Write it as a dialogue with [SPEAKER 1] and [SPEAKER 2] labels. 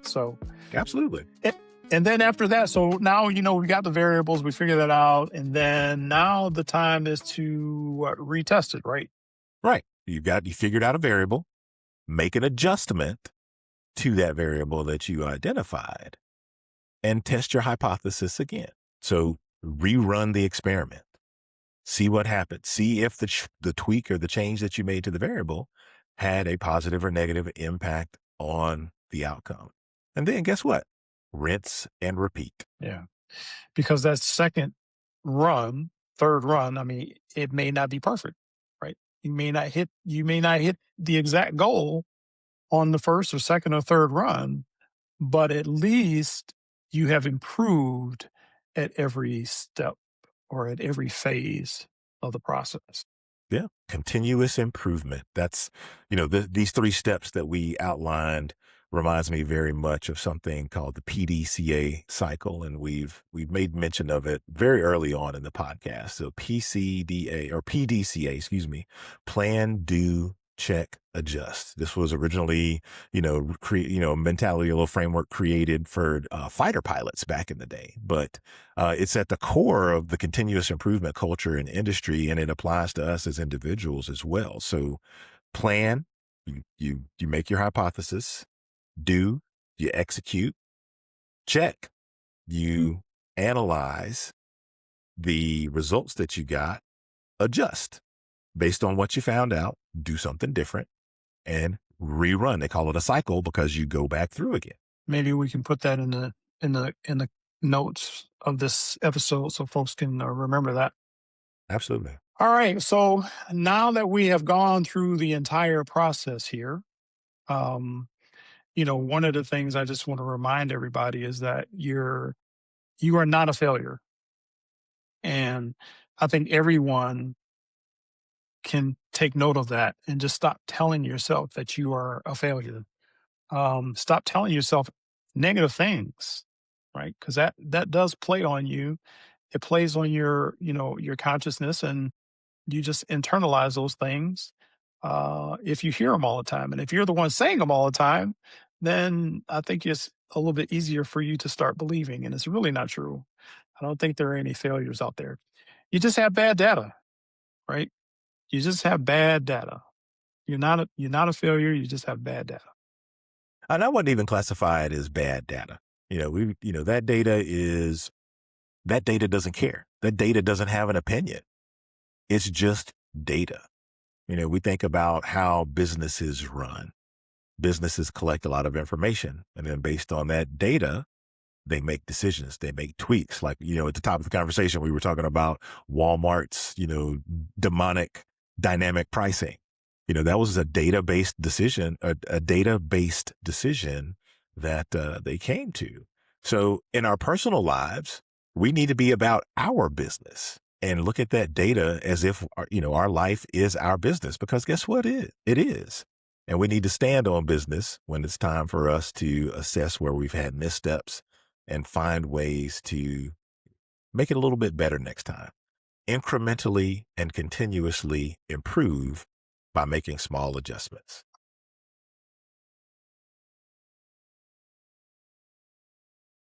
[SPEAKER 1] So,
[SPEAKER 2] Absolutely.
[SPEAKER 1] and then after that, so now, we got the variables, we figured that out. And then now the time is to retest it, right?
[SPEAKER 2] Right. You figured out a variable, make an adjustment to that variable that you identified, and test your hypothesis again. So rerun the experiment, see what happens, see if the tweak or the change that you made to the variable had a positive or negative impact on the outcome. And then guess what? Rinse and repeat.
[SPEAKER 1] Yeah. Because that third run, I mean, it may not be perfect, right? You may not hit the exact goal on the first or second or third run, but at least you have improved at every step or at every phase of the process.
[SPEAKER 2] Yeah. Continuous improvement. That's, these 3 steps that we outlined reminds me very much of something called the PDCA cycle. And we've made mention of it very early on in the podcast. So PCDA or PDCA, plan, do, check, adjust. This was originally, mentality, a little framework created for fighter pilots back in the day, but it's at the core of the continuous improvement culture in industry, and it applies to us as individuals as well. So plan, you make your hypothesis, do, you execute, check, you analyze the results that you got, adjust based on what you found out, do something different, and rerun. They call it a cycle because you go back through again.
[SPEAKER 1] Maybe we can put that in the notes of this episode so folks can remember that.
[SPEAKER 2] Absolutely.
[SPEAKER 1] All right. So now that we have gone through the entire process here, one of the things I just want to remind everybody is that you are not a failure. And I think everyone can take note of that and just stop telling yourself that you are a failure. Stop telling yourself negative things, right? Because that does play on you. It plays on your consciousness, and you just internalize those things if you hear them all the time. And if you're the one saying them all the time, then I think it's a little bit easier for you to start believing. And it's really not true. I don't think there are any failures out there. You just have bad data, right? You just have bad data. You're not a failure. You just have bad data.
[SPEAKER 2] And I wouldn't even classify it as bad data. That data doesn't care. That data doesn't have an opinion. It's just data. We think about how businesses run. Businesses collect a lot of information, and then based on that data, they make decisions, they make tweaks. Like, at the top of the conversation, we were talking about Walmart's, demonic dynamic pricing. That was a data-based decision, a data-based decision that they came to. So in our personal lives, we need to be about our business and look at that data as if, our life is our business, because guess what? It is. And we need to stand on business when it's time for us to assess where we've had missteps and find ways to make it a little bit better next time. Incrementally and continuously improve by making small adjustments.